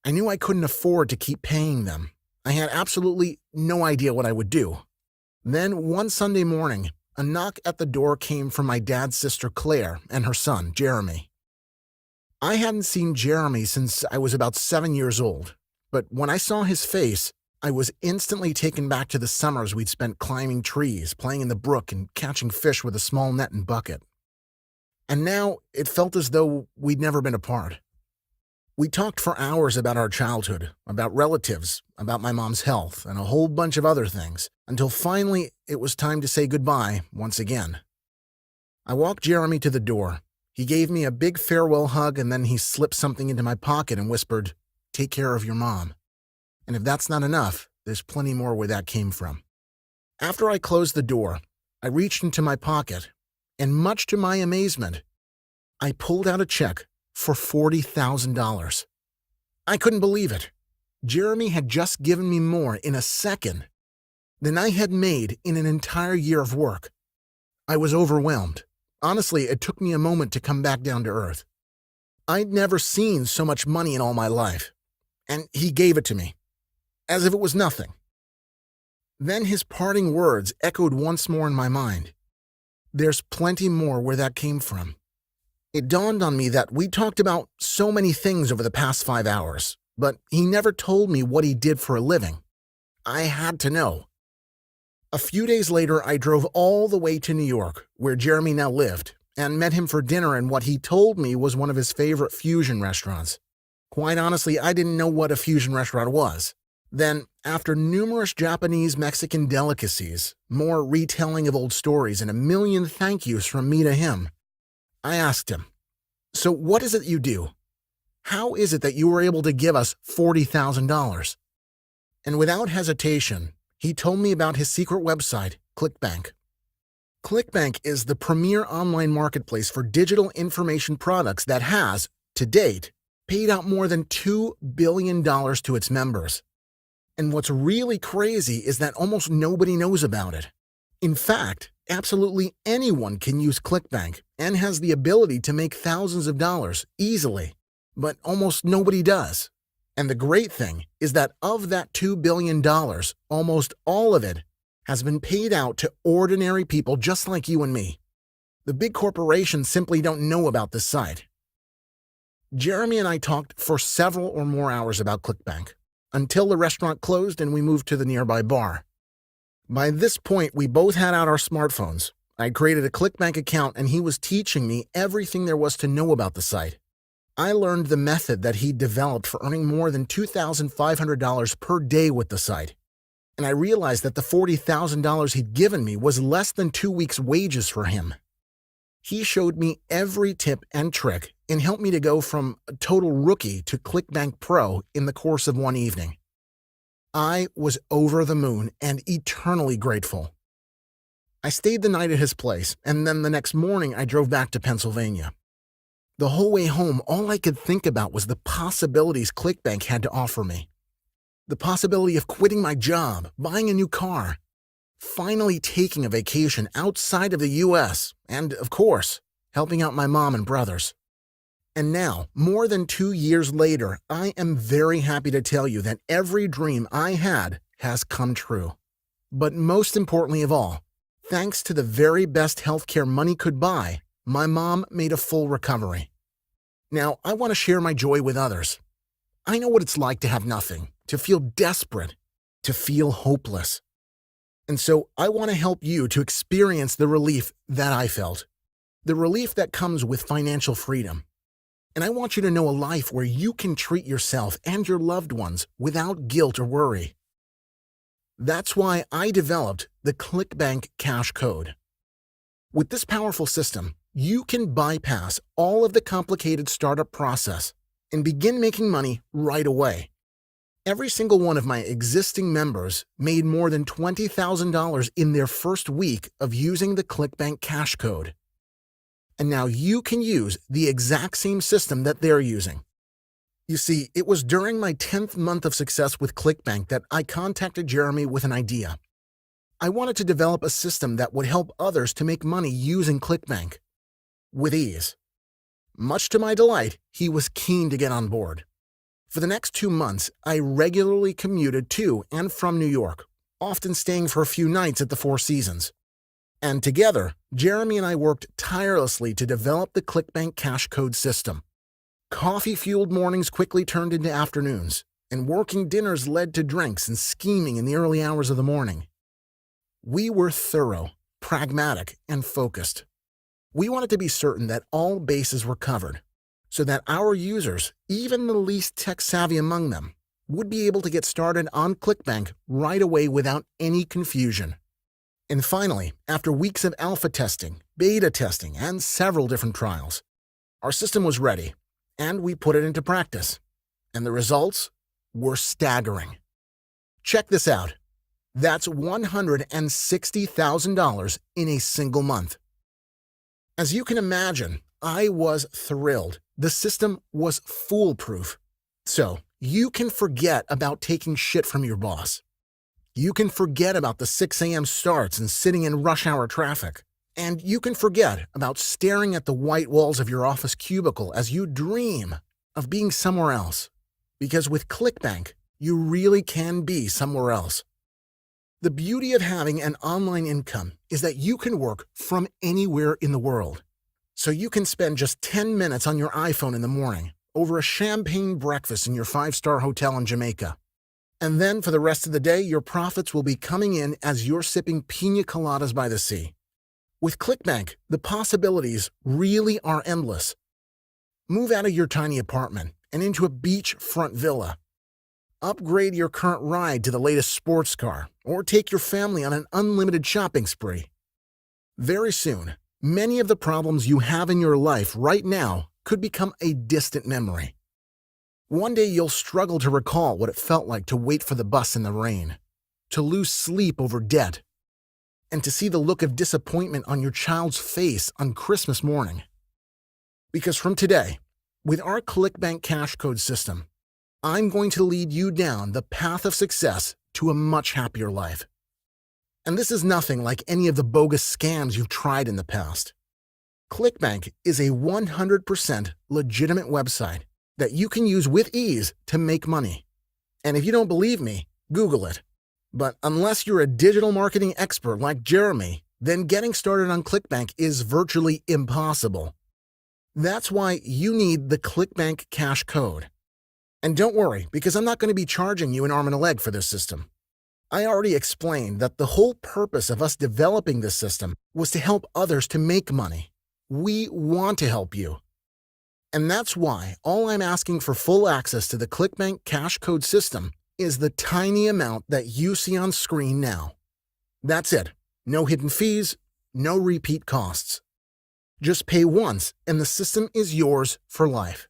I knew I couldn't afford to keep paying them. I had absolutely no idea what I would do. Then one Sunday morning, a knock at the door came from my dad's sister Claire and her son, Jeremy. I hadn't seen Jeremy since I was about 7 years old, but when I saw his face, I was instantly taken back to the summers we'd spent climbing trees, playing in the brook, and catching fish with a small net and bucket. And now it felt as though we'd never been apart. We talked for hours about our childhood, about relatives, about my mom's health, and a whole bunch of other things, until finally it was time to say goodbye once again. I walked Jeremy to the door. He gave me a big farewell hug, and then he slipped something into my pocket and whispered, "Take care of your mom." And if that's not enough, there's plenty more where that came from. After I closed the door, I reached into my pocket, and much to my amazement, I pulled out a check for $40,000. I couldn't believe it. Jeremy had just given me more in a second than I had made in an entire year of work. I was overwhelmed. Honestly, it took me a moment to come back down to earth. I'd never seen so much money in all my life, and he gave it to me, as if it was nothing. Then his parting words echoed once more in my mind. There's plenty more where that came from. It dawned on me that we talked about so many things over the past 5 hours, but he never told me what he did for a living. I had to know. A few days later, I drove all the way to New York, where Jeremy now lived, and met him for dinner in what he told me was one of his favorite fusion restaurants. Quite honestly, I didn't know what a fusion restaurant was. Then, after numerous Japanese-Mexican delicacies, more retelling of old stories, and a million thank yous from me to him, I asked him, "So what is it you do? How is it that you were able to give us $40,000? And without hesitation, he told me about his secret website, CLICKBANK. CLICKBANK is the premier online marketplace for digital information products that has, to date, paid out more than $2 billion to its members. And what's really crazy is that almost nobody knows about it. In fact, absolutely anyone can use CLICKBANK and has the ability to make thousands of dollars easily, but almost nobody does. And the great thing is that of that $2 billion, almost all of it has been paid out to ordinary people just like you and me. The big corporations simply don't know about this site. Jeremy and I talked for several or more hours about CLICKBANK, until the restaurant closed and we moved to the nearby bar. By this point, we both had out our smartphones. I created a CLICKBANK account and he was teaching me everything there was to know about the site. I learned the method that he'd developed for earning more than $2,500 per day with the site. And I realized that the $40,000 he'd given me was less than 2 weeks' wages for him. He showed me every tip and trick and helped me to go from a total rookie to CLICKBANK Pro in the course of one evening. I was over the moon and eternally grateful. I stayed the night at his place, and then the next morning I drove back to Pennsylvania. The whole way home, all I could think about was the possibilities CLICKBANK had to offer me. The possibility of quitting my job, buying a new car, finally taking a vacation outside of the U.S., and, of course, helping out my mom and brothers. And now, more than 2 years later, I am very happy to tell you that every dream I had has come true. But most importantly of all, thanks to the very best healthcare money could buy, my mom made a full recovery. Now, I want to share my joy with others. I know what it's like to have nothing, to feel desperate, to feel hopeless. And so I want to help you to experience the relief that I felt, the relief that comes with financial freedom. And I want you to know a life where you can treat yourself and your loved ones without guilt or worry. That's why I developed the CLICKBANK Cash Code. With this powerful system, you can bypass all of the complicated startup process and begin making money right away. Every single one of my existing members made more than $20,000 in their first week of using the CLICKBANK Cash Code. And now you can use the exact same system that they're using. You see, it was during my 10th month of success with CLICKBANK that I contacted Jeremy with an idea. I wanted to develop a system that would help others to make money using CLICKBANK with ease. Much to my delight, he was keen to get on board. For the next 2 months, I regularly commuted to and from New York, often staying for a few nights at the Four Seasons. And together, Jeremy and I worked tirelessly to develop the CLICKBANK cash code system. Coffee-fueled mornings quickly turned into afternoons, and working dinners led to drinks and scheming in the early hours of the morning. We were thorough, pragmatic, and focused. We wanted to be certain that all bases were covered, so that our users, even the least tech-savvy among them, would be able to get started on CLICKBANK right away without any confusion. And finally, after weeks of alpha testing, beta testing, and several different trials, our system was ready, and we put it into practice. And the results were staggering. Check this out. That's $160,000 in a single month. As you can imagine, I was thrilled. The system was foolproof. So, you can forget about taking shit from your boss. You can forget about the 6 a.m. starts and sitting in rush hour traffic. And you can forget about staring at the white walls of your office cubicle as you dream of being somewhere else. Because with CLICKBANK, you really can be somewhere else. The beauty of having an online income is that you can work from anywhere in the world. So you can spend just 10 minutes on your iPhone in the morning over a champagne breakfast in your 5-star hotel in Jamaica. And then for the rest of the day, your profits will be coming in as you're sipping pina coladas by the sea. With CLICKBANK, the possibilities really are endless. Move out of your tiny apartment and into a beachfront villa. Upgrade your current ride to the latest sports car, or take your family on an unlimited shopping spree. Very soon, many of the problems you have in your life right now could become a distant memory. One day you'll struggle to recall what it felt like to wait for the bus in the rain, to lose sleep over debt, and to see the look of disappointment on your child's face on Christmas morning. Because from today, with our CLICKBANK cash code system, I'm going to lead you down the path of success to a much happier life. And this is nothing like any of the bogus scams you've tried in the past. CLICKBANK is a 100% legitimate website that you can use with ease to make money. And if you don't believe me, Google it. But unless you're a digital marketing expert like Jeremy, then getting started on CLICKBANK is virtually impossible. That's why you need the CLICKBANK cash code. And don't worry, because I'm not going to be charging you an arm and a leg for this system. I already explained that the whole purpose of us developing this system was to help others to make money. We want to help you. And that's why all I'm asking for full access to the CLICKBANK cash code system is the tiny amount that you see on screen now. That's it. No hidden fees, no repeat costs. Just pay once and the system is yours for life.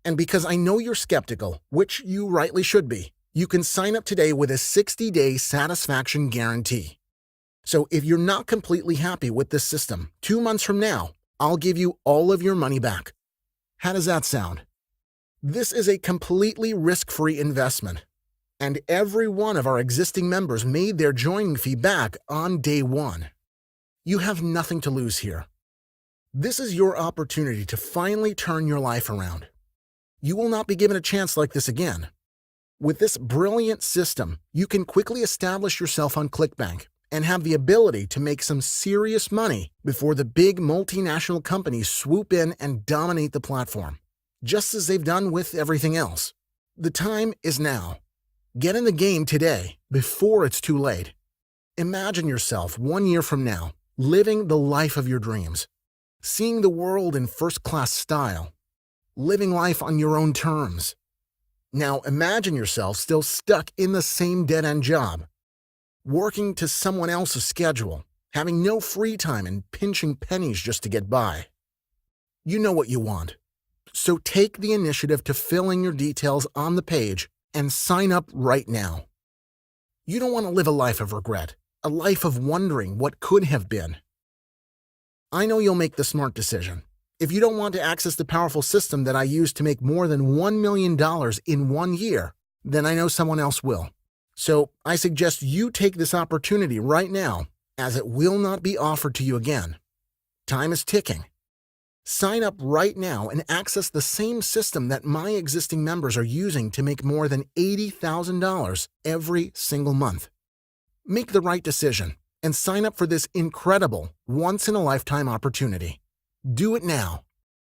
And because I know you're skeptical, which you rightly should be, you can sign up today with a 60-day satisfaction guarantee. So if you're not completely happy with this system, 2 months from now, I'll give you all of your money back. How does that sound? This is a completely risk-free investment, and every one of our existing members made their joining fee back on day one. You have nothing to lose here. This is your opportunity to finally turn your life around. You will not be given a chance like this again. With this brilliant system, you can quickly establish yourself on CLICKBANK and have the ability to make some serious money before the big multinational companies swoop in and dominate the platform, just as they've done with everything else. The time is now. Get in the game today, before it's too late. Imagine yourself 1 year from now, living the life of your dreams, seeing the world in first-class style, living life on your own terms. Now imagine yourself still stuck in the same dead-end job, working to someone else's schedule, having no free time and pinching pennies just to get by. You know what you want. So take the initiative to fill in your details on the page and sign up right now. You don't want to live a life of regret, a life of wondering what could have been. I know you'll make the smart decision. If you don't want to access the powerful system that I used to make more than $1 million in 1 year, then I know someone else will. So I suggest you take this opportunity right now, as it will not be offered to you again. Time is ticking. Sign up right now and access the same system that my existing members are using to make more than $80,000 every single month. Make the right decision and sign up for this incredible, once-in-a-lifetime opportunity. Do it now.